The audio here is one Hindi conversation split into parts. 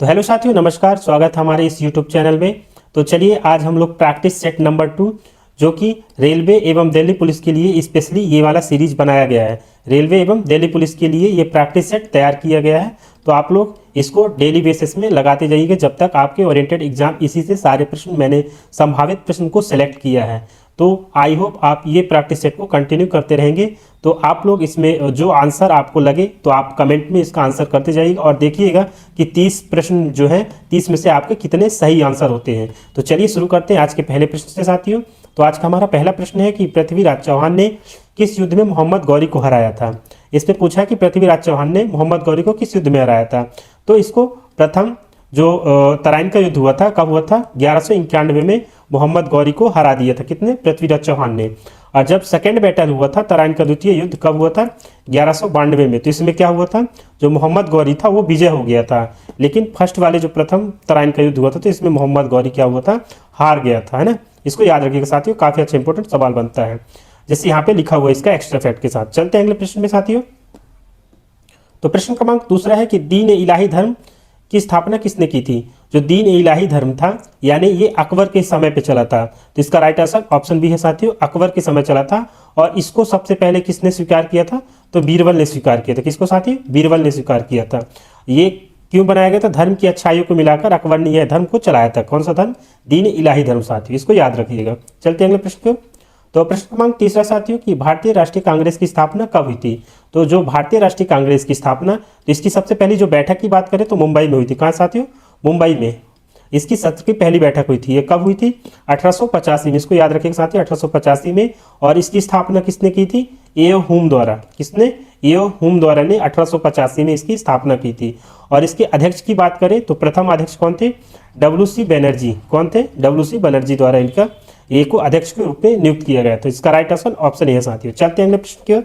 तो हेलो साथियों, नमस्कार। स्वागत है हमारे इस यूट्यूब चैनल में। तो चलिए आज हम लोग प्रैक्टिस सेट नंबर 2 जो कि रेलवे एवं दिल्ली पुलिस के लिए स्पेशली ये वाला सीरीज बनाया गया है। रेलवे एवं दिल्ली पुलिस के लिए ये प्रैक्टिस सेट तैयार किया गया है। तो आप लोग इसको डेली बेसिस में लगाते जाइएगा जब तक आपके ओरिएंटेड एग्जाम इसी से सारे प्रश्न मैंने संभावित प्रश्न को सिलेक्ट किया है। तो आई होप आप ये प्रैक्टिस सेट को कंटिन्यू करते रहेंगे। तो आप लोग इसमें जो आंसर आपको लगे तो आप कमेंट में इसका आंसर करते जाइएगा और देखिएगा कि 30 प्रश्न जो है 30 में से आपके कितने सही आंसर होते हैं। तो चलिए शुरू करते हैं आज के पहले प्रश्न से साथियों। तो आज का हमारा पहला प्रश्न है कि पृथ्वीराज चौहान ने किस युद्ध में मोहम्मद गौरी को हराया था। इसमें पूछा कि पृथ्वीराज चौहान ने मोहम्मद गौरी को किस युद्ध में हराया था। तो इसको प्रथम जो तराइन का युद्ध हुआ था, कब हुआ था? 1191 में मोहम्मद गौरी को हरा दिया था। कितने? पृथ्वीराज चौहान ने। और जब सेकेंड बैटल हुआ था तराइन का द्वितीय युद्ध, कब हुआ था? 1192 में। तो इसमें क्या हुआ था? जो मोहम्मद गौरी था वो विजय हो गया था। लेकिन फर्स्ट वाले जो प्रथम तराइन का युद्ध हुआ था तो इसमें मोहम्मद गौरी क्या हुआ था? हार गया था, है ना। इसको याद रखिएगा साथियों, काफी अच्छा इंपॉर्टेंट सवाल बनता है जैसे यहाँ पे लिखा हुआ है इसका एक्स्ट्रा फैक्ट के साथ। चलते हैं अगले प्रश्न में साथियों। तो प्रश्न क्रमांक दूसरा है कि दीन इलाही धर्म की स्थापना किसने की थी। जो दीन इलाही धर्म था यानी ये अकबर के समय पे चला था। तो इसका राइट आंसर ऑप्शन बी है साथियों, अकबर के समय चला था। और इसको सबसे पहले किसने स्वीकार किया था? तो बीरबल ने स्वीकार किया था। किसको साथियों? बीरबल ने स्वीकार किया था। ये क्यों बनाया गया था? धर्म की अच्छाइयों को मिलाकर अकबर ने यह धर्म को चलाया था। कौन सा धर्म? दीन इलाही धर्म साथियों, इसको याद रखिएगा। चलते हैं अगले प्रश्न की ओर। तो प्रश्न क्रमांक तीसरा साथियों कि भारतीय राष्ट्रीय कांग्रेस की स्थापना कब हुई थी। तो जो भारतीय राष्ट्रीय कांग्रेस की स्थापना, तो इसकी सबसे पहली जो बैठक की बात करें तो मुंबई में हुई थी। कहाँ साथियों? मुंबई में इसकी सत्र की पहली बैठक हुई थी। ये कब हुई थी? 1885 में। इसको याद रखिएगा साथियों, 1885 में। और इसकी स्थापना किसने की थी? एओ हुम द्वारा। किसने? एओ हुम द्वारा ने 1885 में इसकी स्थापना की थी। और इसके अध्यक्ष की बात करें तो प्रथम अध्यक्ष कौन थे? डब्ल्यू.सी. बनर्जी। कौन थे? डब्ल्यू.सी. बनर्जी द्वारा इनका ए को अध्यक्ष के रूप में नियुक्त किया गया। तो इसका राइट आंसर ऑप्शन ए है साथियों। चलते हैं अगले प्रश्न की ओर।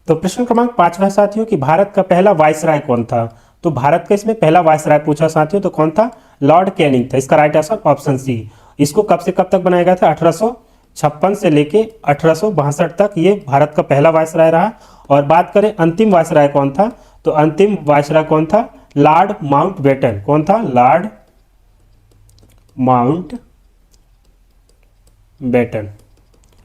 तो प्रश्न क्रमांक 5वां साथियों कि भारत का पहला वायसराय कौन था। तो भारत का इसमें पहला वायसराय पूछा साथियों, तो कौन था? लॉर्ड कैनिंग था। इसका राइट आंसर ऑप्शन सी। इसको कब से कब तक बनाया गया था? 1856 से लेके 1862 तक ये भारत का पहला वायसराय रहा। और बात करें अंतिम वायसराय कौन था, तो अंतिम वायसराय कौन था? Lord Mountbatten. कौन था? Lord Mountbatten.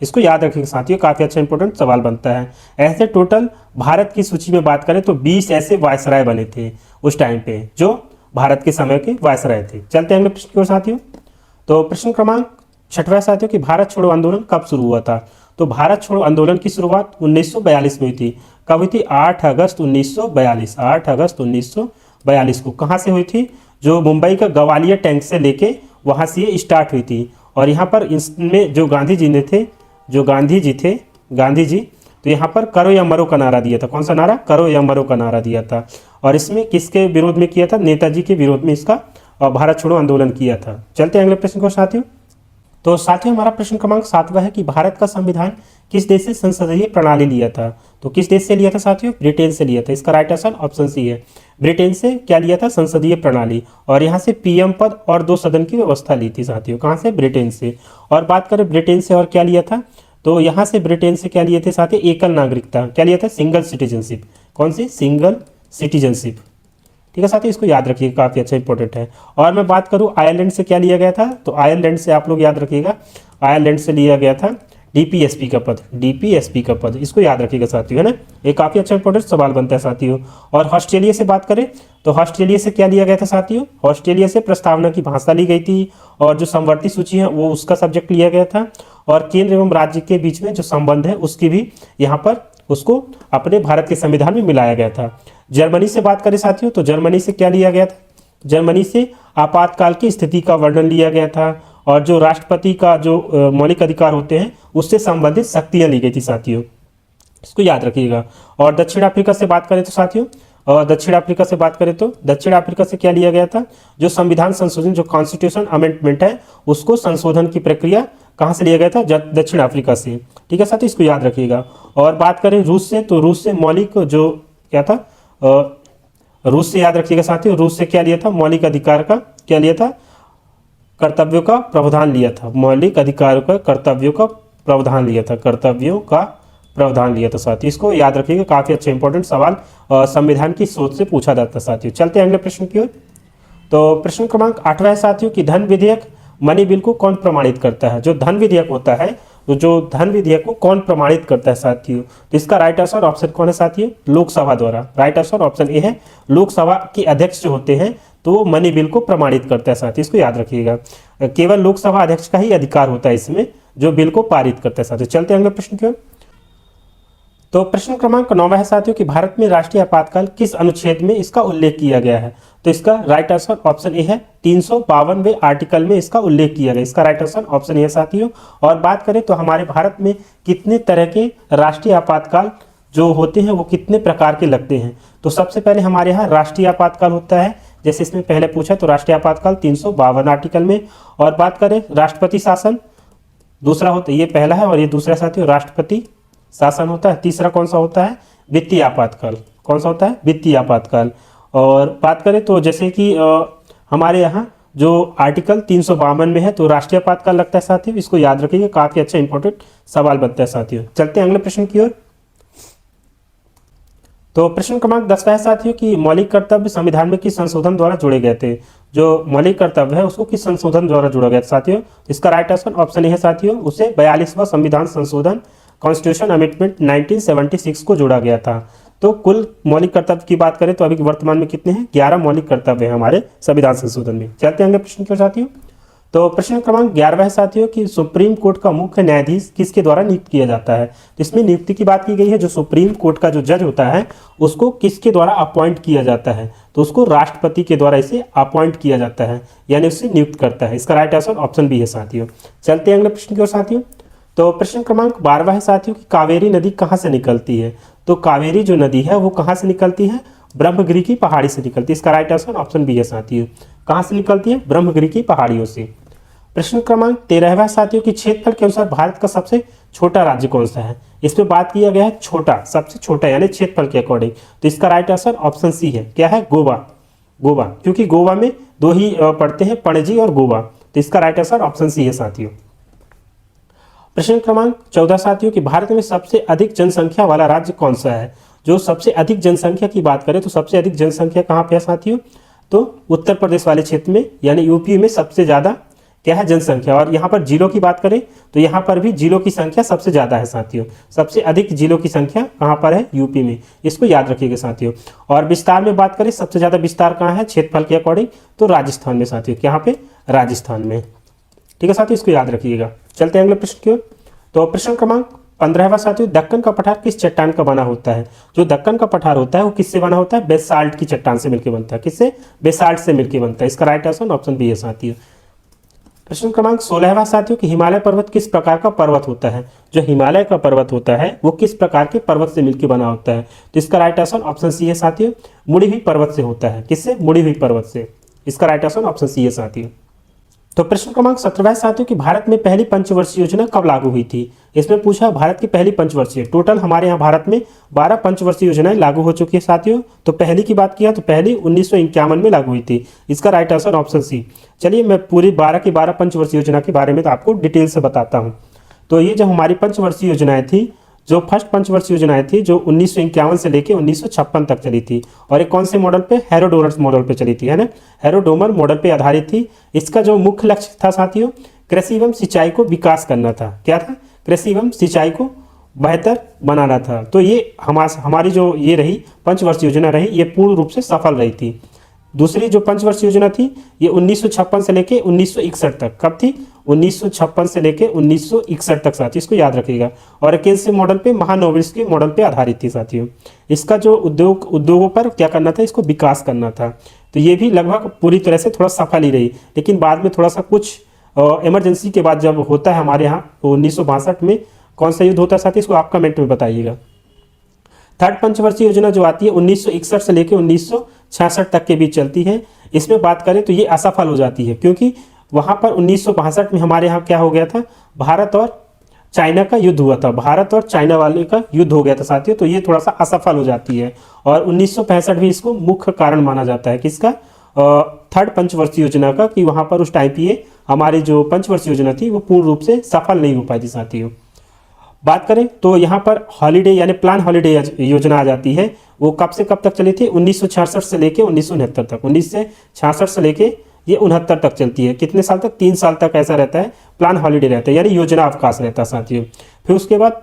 इसको याद रखिएगा साथियों, काफी अच्छा इंपॉर्टेंट सवाल बनता है। ऐसे टोटल भारत की सूची में बात करें तो 20 ऐसे वायसराय बने थे उस टाइम पे जो भारत के समय के वायसराय थे। चलते हैं अगले प्रश्न की ओर साथियों। तो प्रश्न क्रमांक 6वां साथियों कि भारत छोड़ो आंदोलन कब शुरू हुआ था। तो भारत छोड़ो आंदोलन की शुरुआत 1942 में हुई थी। कब हुई थी? 8 अगस्त 1942। 8 अगस्त 1942 को कहाँ से हुई थी? जो मुंबई का ग्वालियर टैंक से लेके वहाँ से ये स्टार्ट हुई थी। और यहाँ पर इसमें जो गांधी जी थे, गांधी जी तो यहाँ पर करो या मरो का नारा दिया था। कौन सा नारा? करो या मरो का नारा दिया था। और इसमें किसके विरोध में किया था? नेताजी के विरोध में इसका भारत छोड़ो आंदोलन किया था। चलते हैं अगले प्रश्न को साथियों। तो साथियों हमारा प्रश्न क्रमांक 7वां है कि भारत का संविधान किस देश से संसदीय प्रणाली लिया था। तो किस देश से लिया था साथियों? ब्रिटेन से लिया था। इसका राइट आंसर ऑप्शन सी है। ब्रिटेन से क्या लिया था? संसदीय प्रणाली। और यहाँ से पीएम पद और 2 सदन की व्यवस्था ली थी साथियों। कहाँ से? ब्रिटेन से। और बात करें ब्रिटेन से और क्या लिया था, तो यहाँ से ब्रिटेन से क्या लिए थे साथियों? एकल नागरिकता। क्या लिया था? Single citizenship. कौन सी? Single citizenship. ठीक है साथियों, इसको याद रखिएगा, काफी अच्छा इंपॉर्टेंट है। और मैं बात करूं आयरलैंड से क्या लिया गया था, तो आयरलैंड से आप लोग याद रखिएगा, आयरलैंड से लिया गया था डीपीएसपी का पद। डीपीएसपी का पद, इसको याद रखिएगा साथियों, है ना। ये काफी अच्छा इंपॉर्टेंट सवाल बनता है साथियों। और ऑस्ट्रेलिया से बात करें तो ऑस्ट्रेलिया से क्या लिया गया था साथियों? ऑस्ट्रेलिया से प्रस्तावना की भाषा ली गई थी। और जो समवर्ती सूची है वो उसका सब्जेक्ट लिया गया था। और केंद्र एवं राज्य के बीच में जो संबंध है उसकी भी यहाँ पर उसको अपने भारत के संविधान में मिलाया गया था। जर्मनी से बात करें साथियों तो जर्मनी से क्या लिया गया था? जर्मनी से आपातकाल की स्थिति का वर्णन लिया गया था। और जो राष्ट्रपति का जो मौलिक अधिकार होते हैं उससे संबंधित शक्तियां ली गई थी साथियों, इसको याद रखिएगा। और दक्षिण अफ्रीका से बात करें तो साथियों, और दक्षिण अफ्रीका से बात करें तो दक्षिण अफ्रीका से क्या लिया गया था? जो संविधान संशोधन, जो कॉन्स्टिट्यूशन अमेंडमेंट है उसको संशोधन की प्रक्रिया कहाँ से लिया गया था? दक्षिण अफ्रीका से। ठीक है साथियों, इसको याद रखिएगा। और बात करें रूस से तो रूस से मौलिक जो क्या था, रूस से याद रखिएगा साथियों, रूस से क्या लिया था? मौलिक अधिकार का क्या लिया था? कर्तव्यों का प्रावधान लिया था। मौलिक अधिकारों का कर्तव्यों का प्रावधान लिया था। कर्तव्यों का प्रावधान लिया था साथियों, इसको याद रखिएगा, काफी अच्छा इंपॉर्टेंट सवाल संविधान की सोच से पूछा जाता है साथियों। चलते हैं अगले प्रश्न की ओर। तो प्रश्न क्रमांक 8वां है साथियों कि धन विधेयक मनी बिल को कौन प्रमाणित करता है। जो धन विधेयक होता है, तो जो धन विधेयक को कौन प्रमाणित करता है साथियों, तो इसका राइट आंसर ऑप्शन कौन है साथियों, लोकसभा द्वारा। राइट आंसर ऑप्शन ए है, लोकसभा के अध्यक्ष जो होते हैं तो वो मनी बिल को प्रमाणित करता है साथियों, इसको याद रखिएगा। केवल लोकसभा अध्यक्ष का ही अधिकार होता है इसमें, जो बिल को पारित करता है साथियों। चलते हैं अगले प्रश्न की ओर। तो प्रश्न क्रमांक 9 है साथियों कि भारत में राष्ट्रीय आपातकाल किस अनुच्छेद में इसका उल्लेख किया गया है। तो इसका राइट आंसर ऑप्शन ए है, 352वें आर्टिकल में इसका उल्लेख किया गया। इसका राइट आंसर ऑप्शन ए है साथियों। और बात करें तो हमारे भारत में कितने तरह के राष्ट्रीय आपातकाल जो होते हैं वो कितने प्रकार के लगते हैं। तो सबसे पहले हमारे यहाँ राष्ट्रीय आपातकाल होता है, जैसे इसमें पहले पूछा तो राष्ट्रीय आपातकाल 352 आर्टिकल में। और बात करें राष्ट्रपति शासन, दूसरा होता है, ये पहला है और ये दूसरा साथियों राष्ट्रपति शासन होता है। तीसरा कौन सा होता है, वित्तीय आपातकाल। कौन सा होता है, वित्तीय आपातकाल। और बात करें तो जैसे कि हमारे यहाँ जो आर्टिकल 352 में है तो राष्ट्रीय आपातकाल लगता है साथियों, इसको याद रखिएगा, काफी अच्छा इंपॉर्टेंट सवाल बनता है साथियों। चलते हैं अगले प्रश्न की ओर। तो प्रश्न क्रमांक 10 है साथियों कि मौलिक कर्तव्य संविधान में किस संशोधन द्वारा जोड़े गए थे। जो मौलिक कर्तव्य है उसको किस संशोधन द्वारा जोड़ा गया साथियों, इसका राइट आंसर ऑप्शन ए है साथियों, उसे 42वां संविधान संशोधन कॉन्स्टिट्यूशन अमेंडमेंट 1976 को जोड़ा गया था। तो कुल मौलिक कर्तव्य की बात करें तो अभी वर्तमान में कितने हैं, 11 मौलिक कर्तव्य हैं हमारे संविधान संशोधन में। चलते हैं अगले प्रश्न की ओर साथियों। तो प्रश्न क्रमांक 11 है साथियों कि सुप्रीम कोर्ट का मुख्य न्यायाधीश किसके द्वारा नियुक्त किया जाता है। तो इसमें नियुक्ति की बात की गई है, जो सुप्रीम कोर्ट का जो जज होता है उसको किसके द्वारा अपॉइंट किया जाता है, तो उसको राष्ट्रपति के द्वारा इसे अपॉइंट किया जाता है, यानी उससे नियुक्त करता है। इसका राइट आंसर ऑप्शन बी है साथियों। चलते हैं अगले प्रश्न की ओर साथियों। तो प्रश्न क्रमांक 12 है साथियों कि कावेरी नदी कहाँ से निकलती है। तो कावेरी जो नदी है वो कहाँ से निकलती है, ब्रह्मगिरी की पहाड़ी से निकलती है। इसका राइट आंसर ऑप्शन बी है साथियों। कहाँ से निकलती है, ब्रह्मगिरी की पहाड़ियों से। प्रश्न क्रमांक 13 साथियों कि क्षेत्रफल के अनुसार भारत का सबसे छोटा राज्य कौन सा है। इसमें बात किया गया है छोटा, सबसे छोटा यानी क्षेत्रफल के अकॉर्डिंग, तो इसका राइट आंसर ऑप्शन सी है। क्या है, गोवा। गोवा, क्योंकि गोवा में दो ही पड़ते हैं, पणजी और गोवा, तो इसका राइट आंसर ऑप्शन सी है साथियों। प्रश्न क्रमांक 14 साथियों कि भारत में सबसे अधिक जनसंख्या वाला राज्य कौन सा है। जो सबसे अधिक जनसंख्या की बात करें तो सबसे अधिक जनसंख्या कहाँ पे है साथियों, तो उत्तर प्रदेश वाले क्षेत्र में, यानी यूपी में सबसे ज्यादा क्या है, जनसंख्या। और यहाँ पर जिलों की बात करें तो यहाँ पर भी जिलों की संख्या सबसे ज्यादा है साथियों। सबसे अधिक जिलों की संख्या कहाँ पर है, यूपी में, इसको याद रखिएगा साथियों। और विस्तार में बात करें सबसे ज्यादा विस्तार कहाँ है क्षेत्रफल के अकॉर्डिंग, तो राजस्थान में साथियों। यहाँ पे राजस्थान में, ठीक है साथियों, इसको याद रखिएगा। चलते हैं अगले प्रश्न की ओर। तो प्रश्न क्रमांक 15 साथियों, दक्कन का पठार किस चट्टान का बना होता है। जो दक्कन का पठार होता है वो किससे बना होता है, बेसाल्ट की चट्टान से मिलकर बनता है। किससे, बेसाल्ट से मिलकर बनता है। इसका राइट आंसर ऑप्शन बी है साथियों। प्रश्न क्रमांक 16 साथियों कि हिमालय पर्वत किस प्रकार का पर्वत होता है। जो हिमालय का पर्वत होता है वो किस प्रकार के पर्वत से मिलकर बना होता है, तो इसका राइट आंसर ऑप्शन सी है साथियों, मुड़ी हुई पर्वत से होता है। किससे, मुड़ी हुई पर्वत से। इसका राइट आंसर ऑप्शन सी है साथियों। तो प्रश्न क्रमांक 17 साथियों कि भारत में पहली पंचवर्षीय योजना कब लागू हुई थी। इसमें पूछा भारत की पहली पंचवर्षीय, टोटल हमारे यहाँ भारत में 12 पंचवर्षीय योजनाएं लागू हो चुकी है साथियों। तो पहली की बात किया तो पहली 1951 में लागू हुई थी। इसका राइट आंसर ऑप्शन सी। चलिए मैं पूरी 12 की 12 पंचवर्षीय योजना के बारे में तो आपको डिटेल से बताता हूँ। तो ये जो हमारी पंचवर्षीय योजनाएं थी, जो फर्स्ट पंचवर्षीय योजनाएं थी जो 1951 से लेकर 1956 तक चली थी, और एक कौन से मॉडल पे, हेरोडोरस मॉडल पे चली थी, है ना, हेरोडोमर मॉडल पे आधारित थी। इसका जो मुख्य लक्ष्य था साथियों, कृषि एवं सिंचाई को विकास करना था। क्या था, कृषि एवं सिंचाई को बेहतर बनाना था। तो ये हमारी जो ये रही पंचवर्षीय योजना रही, ये पूर्ण रूप से सफल रही थी। दूसरी जो पंचवर्षीय योजना थी ये 1956 से लेके 1961 तक, कब थी, 1956 से लेके 1961 तक साथियों, इसको याद रखिएगा। और केंद्र मॉडल पे, महानोवेल्स के मॉडल पे आधारित थी साथियों। इसका जो उद्योगों पर क्या करना था, इसको विकास करना था। तो ये भी लगभग पूरी तरह से थोड़ा सफल ही रही, लेकिन बाद में थोड़ा सा कुछ इमरजेंसी के बाद जब होता है हमारे यहाँ, तो 1962 में कौन सा युद्ध होता है साथियों, इसको आप कमेंट में बताइएगा। थर्ड पंचवर्षीय योजना जो आती है 1961 से लेकर 1966 तक के बीच चलती है। इसमें बात करें तो ये असफल हो जाती है, क्योंकि वहां पर 1962 में हमारे यहाँ क्या हो गया था, भारत और चाइना का युद्ध हुआ था। भारत और चाइना वाले का युद्ध हो गया था साथियों, तो ये थोड़ा सा असफल हो जाती है। और 1965 भी इसको मुख्य कारण माना जाता है, किसका, थर्ड पंचवर्षीय योजना का, कि वहां पर उस टाइम पे हमारी जो पंचवर्षीय योजना थी वो पूर्ण रूप से सफल नहीं हो पाई थी साथियों। बात करें तो यहाँ पर हॉलीडे यानी प्लान हॉलीडे योजना आ जाती है। वो कब से कब तक चली थी? 1966 से लेके 1969 तक। 1966 से लेके ये 69 तक चलती है। कितने साल तक? 3 साल तक ऐसा रहता है, प्लान हॉलीडे रहता है, यानी योजना अवकाश रहता है साथियों। फिर उसके बाद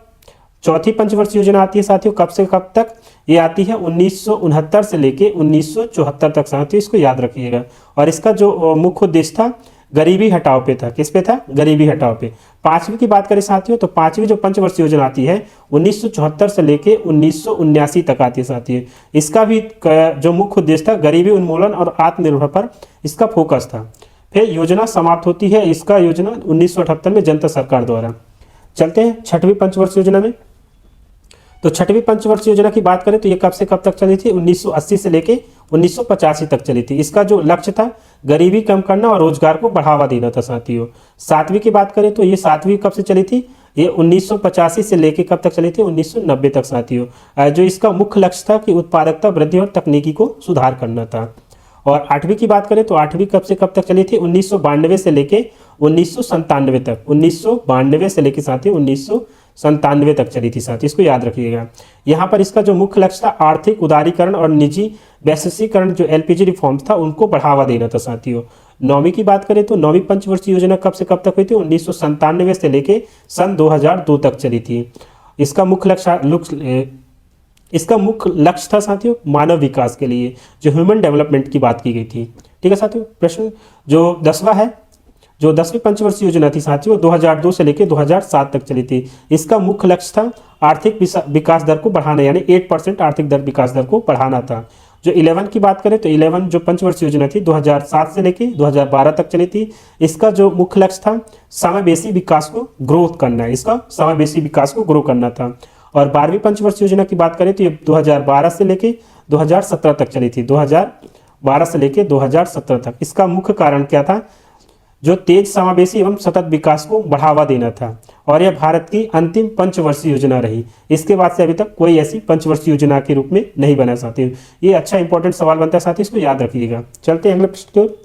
चौथी पंचवर्षीय योजना आती है साथियों, कब से कब तक? ये आती है 1969 से लेके 1974 तक साथियों, इसको याद रखिएगा। और इसका जो मुख्य उद्देश्य था गरीबी हटाओ पे था। किस पे था? गरीबी हटाओ पे। पांचवी की बात करें साथियों तो पांचवी जो पंचवर्षीय योजना आती है 1974 से लेके 1979 तक आती है साथियों। इसका भी जो मुख्य उद्देश्य था गरीबी उन्मूलन और आत्मनिर्भर पर इसका फोकस था। फिर योजना समाप्त होती है इसका योजना 1978 में जनता सरकार द्वारा। चलते हैं छठवीं पंचवर्षीय योजना में। तो छठवीं पंचवर्षीय योजना की बात करें तो ये कब से कब तक चली थी? 1980 से लेके 1985 तक चली थी। इसका जो लक्ष्य था गरीबी कम करना और रोजगार को बढ़ावा देना था साथियों। सातवीं की बात करें तो ये सातवीं कब से चली थी? ये 1985 से लेके कब तक चली थी? 1990 तक साथियों। जो इसका मुख्य लक्ष्य था कि उत्पादकता वृद्धि और तकनीकी को सुधार करना था। और आठवीं की बात करें तो आठवीं कब से कब तक चली थी? 1992 से लेके 1997 तक। 1992 से लेके साथियों 1997 तक चली थी साथियों, इसको याद रखिएगा। यहाँ पर इसका जो मुख्य लक्ष्य था आर्थिक उदारीकरण और निजी वैश्वीकरण जो एलपीजी रिफॉर्म्स था उनको बढ़ावा देना था साथियों। नौवीं की बात करें तो नौवीं पंचवर्षीय योजना कब से कब तक हुई थी? 1997 से लेके सन 2002 तक चली थी। इसका मुख्य लक्ष्य था साथियों मानव विकास के लिए, जो ह्यूमन डेवलपमेंट की बात की गई थी। ठीक है साथियों। प्रश्न जो 10वां है, जो 10वीं पंचवर्षीय योजना थी साथियों 2002 से लेकर 2007 तक चली थी। इसका मुख्य लक्ष्य था आर्थिक विकास दर को बढ़ाना, यानी 8% आर्थिक दर विकास दर को बढ़ाना था। जो 11 की बात करें तो 11 जो पंचवर्षीय योजना थी 2007 से लेकर 2012 तक चली थी। इसका जो मुख्य लक्ष्य था समावेशी विकास को ग्रोथ करना है, इसका समावेशी विकास को ग्रो करना था। और 12वीं पंचवर्षीय योजना की बात करें तो ये 2012 से लेके 2017 तक चली थी। 2012 से लेके 2017 तक। इसका मुख्य कारण क्या था? जो तेज समावेशी एवं सतत विकास को बढ़ावा देना था। और यह भारत की अंतिम पंचवर्षीय योजना रही। इसके बाद से अभी तक कोई ऐसी पंचवर्षीय योजना के रूप में नहीं बना साथियों। ये अच्छा इंपॉर्टेंट सवाल बनता है साथियों, इसको याद रखिएगा। चलते हैं अगले प्रश्न की ओर।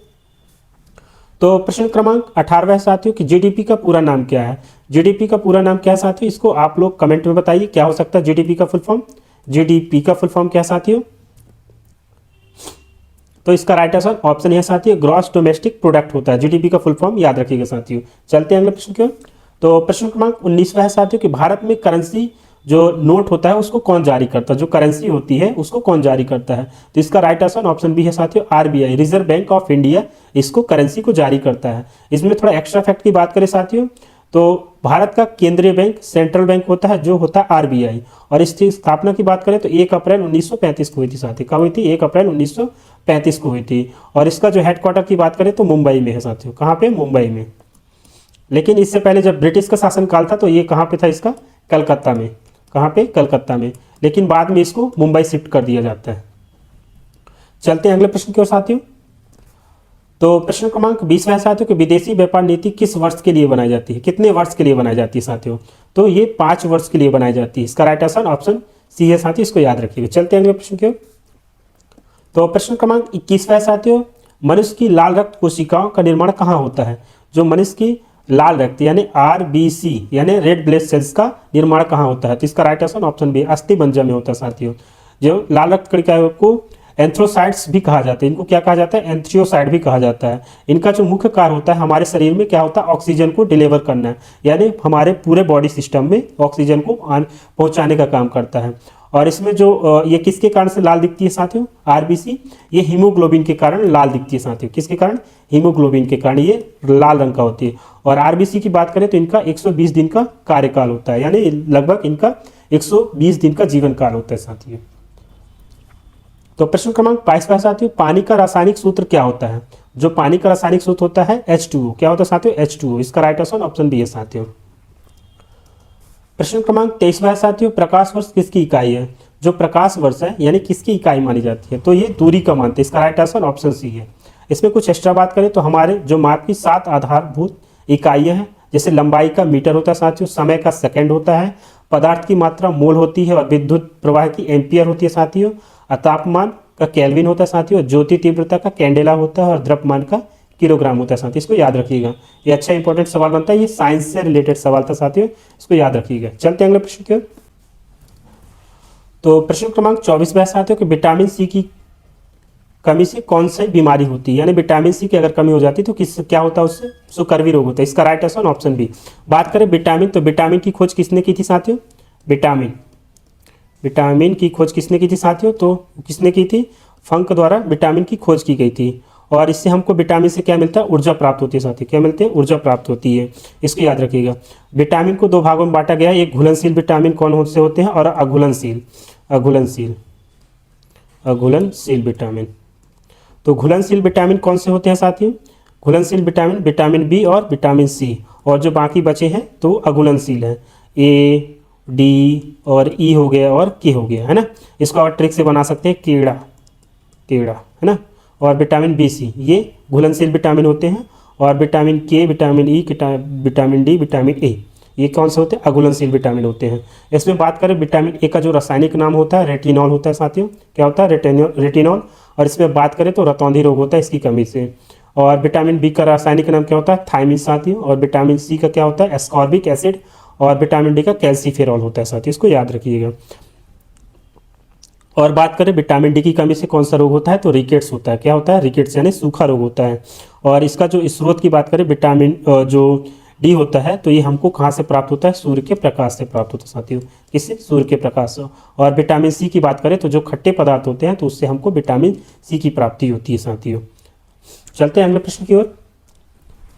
तो प्रश्न क्रमांक 18 है साथियों कि जीडीपी का पूरा नाम क्या है? जीडीपी का पूरा नाम क्या है साथियों? इसको आप लोग कमेंट में बताइए क्या हो सकता है जीडीपी का फुल फॉर्म। जीडीपी का फुल फॉर्म क्या है साथियों? तो इसका राइट आंसर ऑप्शन है साथियों ग्रॉस डोमेस्टिक प्रोडक्ट होता है। जीडीपी का फुल फॉर्म याद रखिएगा साथियों। चलते हैं अगले प्रश्न की ओर। तो प्रश्न क्रमांक 19 है साथियों कि भारत में करेंसी जो नोट होता है उसको कौन जारी करता है? जो करेंसी होती है उसको कौन जारी करता है? तो इसका राइट आंसर ऑप्शन बी है साथियों RBI, reserve bank of India इसको करेंसी को जारी करता है। इसमें थोड़ा एक्स्ट्रा फैक्ट की बात करें साथियों तो भारत का केंद्रीय बैंक सेंट्रल बैंक होता है जो होता है आरबीआई। और इसकी स्थापना की बात करें तो 1 अप्रैल 1935 को हुई थी साथियों। कब हुई थी? 1 अप्रैल 1935 को हुई थी। और इसका जो हेडक्वार्टर की बात करें तो मुंबई में है साथियों। कहाँ पे? मुंबई में। लेकिन इससे पहले जब ब्रिटिश का शासनकाल था तो ये कहाँ पे था? इसका कलकत्ता में। कहाँ पे? कलकत्ता में। लेकिन बाद में इसको मुंबई शिफ्ट कर दिया जाता है। चलते हैं अगले प्रश्न की ओर साथियों। तो प्रश्न क्रमांक 20 है साथियों कि विदेशी व्यापार नीति किस वर्ष के लिए बनाई जाती है? कितने वर्ष के लिए बनाई जाती है साथियों? तो ये 5 वर्ष के लिए बनाई जाती है। इसका राइट आंसर ऑप्शन सी है साथियों, इसको याद रखिएगा। चलते हैं अगले प्रश्न की ओर। तो प्रश्न क्रमांक 21 है साथियों मनुष्य की लाल रक्त कोशिकाओं का निर्माण कहाँ होता है? जो मनुष्य की लाल रक्त यानी आरबीसी यानी रेड ब्लड सेल्स का निर्माण कहाँ होता है? तो इसका राइट आंसर ऑप्शन बी अस्थिमज्जा में होता है साथियों। जो लाल रक्त कणिकाओं को एंथ्रोसाइट्स भी कहा जाता है। इनको क्या कहा जाता है? एंथ्रियोसाइट भी कहा जाता है। इनका जो मुख्य कार्य होता है हमारे शरीर में क्या होता है? ऑक्सीजन को डिलीवर करना है, यानी हमारे पूरे बॉडी सिस्टम में ऑक्सीजन को पहुंचाने का काम करता है। और इसमें जो ये किसके कारण से लाल दिखती है साथियों? आरबीसी ये हीमोग्लोबिन के कारण लाल दिखती है साथियों। किसके कारण? हीमोग्लोबिन के कारण ये लाल रंग का होती है। और आरबीसी की बात करें तो इनका 120 दिन का कार्यकाल होता है, यानी लगभग इनका 120 दिन का जीवन काल होता है साथियों। तो प्रश्न क्रमांक 22 है साथियों पानी का रासायनिक सूत्र क्या होता है? जो पानी का रासायनिक सूत्र होता है H2O। क्या होता है साथियों? H2O। इसका राइट आंसर ऑप्शन बी है साथियों। प्रश्न क्रमांक 23 है साथियों प्रकाश वर्ष किसकी इकाई है? जो प्रकाश वर्ष है यानी किसकी इकाई मानी जाती है? तो ये दूरी का मानते हैं। इसका राइट आंसर ऑप्शन सी है। इसमें कुछ एक्स्ट्रा बात करें तो हमारे जो माप की 7 आधारभूत इकाइयां हैं, जैसे लंबाई का मीटर होता है साथियों, समय का सेकंड होता है, पदार्थ की मात्रा मोल होती है और विद्युत प्रवाह की एम्पियर होती है साथियों, तापमान का केल्विन होता है साथियों, ज्योति तीव्रता का कैंडेला होता है और द्रव्यमान का किलोग्राम होता है साथियों, इसको याद रखिएगा। ये अच्छा इंपॉर्टेंट सवाल बनता है, ये साइंस से रिलेटेड सवाल था साथियों, इसको याद रखिएगा। चलते हैं अगले प्रश्न की ओर। तो प्रश्न क्रमांक 24 है साथियों कि विटामिन सी की कमी से कौन सी बीमारी होती है, यानी विटामिन सी की अगर कमी हो जाती है तो किस क्या होता है, उससे सुकरवी रोग होता है। इसका राइट आंसर ऑप्शन बी। बात करें विटामिन, तो विटामिन की खोज किसने की थी साथियों, विटामिन की खोज किसने की थी साथियों, तो किसने की थी, फंक द्वारा विटामिन की खोज की गई थी। और इससे हमको विटामिन से क्या मिलता है, ऊर्जा प्राप्त होती है साथियों, क्या मिलते हैं, ऊर्जा प्राप्त होती है। इसको याद रखिएगा। विटामिन को दो भागों में बांटा गया है, एक घुलनशील विटामिन कौन से होते हैं और अघुलनशील विटामिन। तो घुलनशील विटामिन कौन से होते हैं साथियों, घुलनशील विटामिन विटामिन बी और विटामिन सी, और जो बाकी बचे हैं तो अघुलनशील हैं, ए डी और ई हो गया और के हो गया, है ना। इसको और ट्रिक से बना सकते हैं, कीड़ा है ना। और विटामिन बी सी ये घुलनशील विटामिन होते हैं, और विटामिन के, vitamin E, vitamin D, vitamin A ये कौन से होते हैं, अघुलनशील विटामिन होते हैं। इसमें बात करें विटामिन ए का जो रासायनिक नाम होता है रेटिनॉल होता है साथियों, क्या होता है, रेटिनॉल। और इसमें बात करें तो रतौंधी रोग होता है इसकी कमी से। और विटामिन बी का रासायनिक नाम क्या होता है, थायमिन साथियों। और विटामिन सी का क्या होता है, एस्कॉर्बिक एसिड। और विटामिन डी का कैल्सीफेरॉल होता है साथियों, इसको याद रखिएगा। और बात करें विटामिन डी की कमी से कौन सा रोग होता है, तो रिकेट्स होता है, क्या होता है, रिकेट्स यानी सूखा रोग होता है। और इसका जो स्रोत की बात करें विटामिन जो डी होता है, तो ये हमको कहाँ से प्राप्त होता है, सूर्य के प्रकाश से प्राप्त होता है साथियों, किससे, सूर्य के प्रकाश से। और विटामिन सी की बात करें तो जो खट्टे पदार्थ होते हैं तो उससे हमको विटामिन सी की प्राप्ति होती है साथियों। चलते हैं अगले प्रश्न की ओर।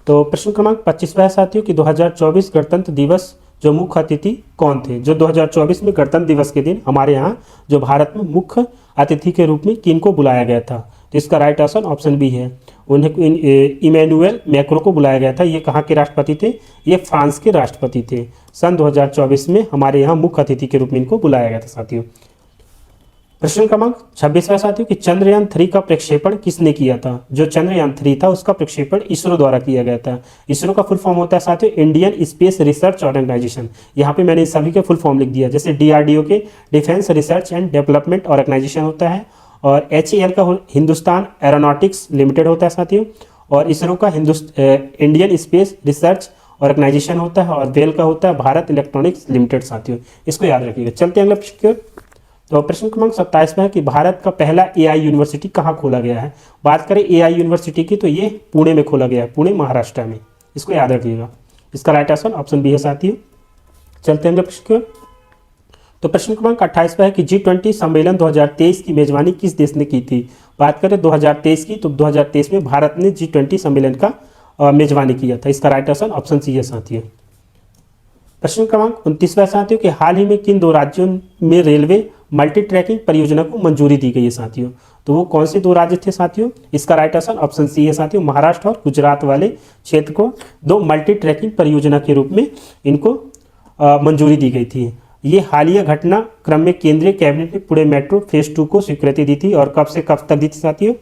तो प्रश्न क्रमांक 25 है साथियों कि 2024 गणतंत्र दिवस जो मुख्य अतिथि कौन थे, जो 2024 में गणतंत्र दिवस के दिन हमारे यहाँ जो भारत में मुख्य अतिथि के रूप में किनको बुलाया गया था, तो इसका राइट आंसर ऑप्शन बी है। उन्हें इमैनुअल मैक्रो को बुलाया गया था। ये कहाँ के राष्ट्रपति थे, ये फ्रांस के राष्ट्रपति थे। सन 2024 में हमारे यहाँ मुख्य अतिथि के रूप में इनको बुलाया गया था साथियों। प्रश्न क्रमांक 26 साथियों कि चंद्रयान 3 का प्रक्षेपण किसने किया था, जो चंद्रयान 3 था उसका प्रक्षेपण इसरो द्वारा किया गया था। इसरो का फुल फॉर्म होता है साथियों इंडियन स्पेस रिसर्च ऑर्गेनाइजेशन। यहाँ पे मैंने सभी के फुल फॉर्म लिख दिया, जैसे डीआरडीओ के defence research and development organisation होता है, और HAL का हिंदुस्तान एरोनॉटिक्स लिमिटेड होता है साथियों, और इसरो का इंडियन स्पेस रिसर्च ऑर्गेनाइजेशन होता है, और वेल का होता है भारत इलेक्ट्रॉनिक्स लिमिटेड साथियों, इसको याद रखिएगा। चलते हैं अगले प्रश्न की ओर। तो प्रश्न क्रमांक 27 में है कि भारत का पहला AI यूनिवर्सिटी कहाँ खोला गया है। बात करें AI यूनिवर्सिटी की तो ये पुणे में खोला गया है, पुणे महाराष्ट्र में, इसको याद रखिएगा। इसका राइट आंसर ऑप्शन बी है साथियों। चलते हैं अगले प्रश्न की ओर। तो प्रश्न क्रमांक 28 पर है कि G20 सम्मेलन 2023 की मेजबानी किस देश ने की थी। बात करें 2023 की तो 2023 में भारत ने G20 सम्मेलन का मेजबानी किया था। इसका राइट आंसर ऑप्शन सी है साथियों। प्रश्न क्रमांक 29 साथियों कि हाल ही में किन दो राज्यों में रेलवे मल्टी ट्रैकिंग परियोजना को मंजूरी दी गई है साथियों, तो वो कौन से दो राज्य थे साथियों। इसका राइट आंसर ऑप्शन सी है साथियों, महाराष्ट्र और गुजरात वाले क्षेत्र को दो मल्टी ट्रैकिंग परियोजना के रूप में इनको मंजूरी दी गई थी। ये हालिया घटना क्रम में केंद्रीय कैबिनेट ने पुणे मेट्रो फेज 2 को स्वीकृति दी थी, और कब से कब तक दी थी साथियों,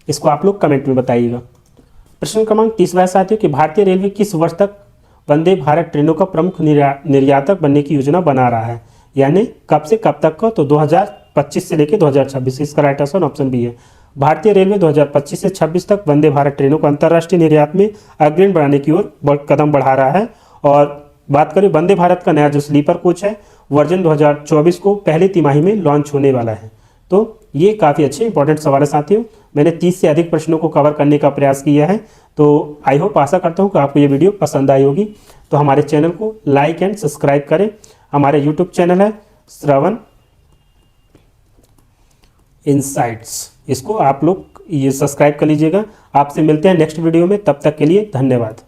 इसको आप लोग कमेंट में बताइएगा। प्रश्न क्रमांक 30 साथियों कि भारतीय रेलवे किस वर्ष तक वंदे भारत ट्रेनों का प्रमुख निर्यातक बनने की योजना बना रहा है, यानी कब से कब तक का, तो 2025 से लेकर 2026। इसका राइट आंसर ऑप्शन बी है। भारतीय रेलवे 2025 से 26 तक वंदे भारत ट्रेनों को अंतर्राष्ट्रीय निर्यात में अग्रणी बनाने की ओर कदम बढ़ा रहा है। और बात करें वंदे भारत का नया जो स्लीपर कोच है वर्जन 2024 को पहले तिमाही में लॉन्च होने वाला है। तो ये काफ़ी अच्छे इंपॉर्टेंट सवाल है साथियों। मैंने 30 से अधिक प्रश्नों को कवर करने का प्रयास किया है, तो आई होप आशा करता हूँ कि आपको ये वीडियो पसंद आई होगी। तो हमारे चैनल को लाइक एंड सब्सक्राइब करें। हमारे यूट्यूब चैनल है श्रवण इनसाइट्स, इसको आप लोग ये सब्सक्राइब कर लीजिएगा। आपसे मिलते हैं नेक्स्ट वीडियो में, तब तक के लिए धन्यवाद।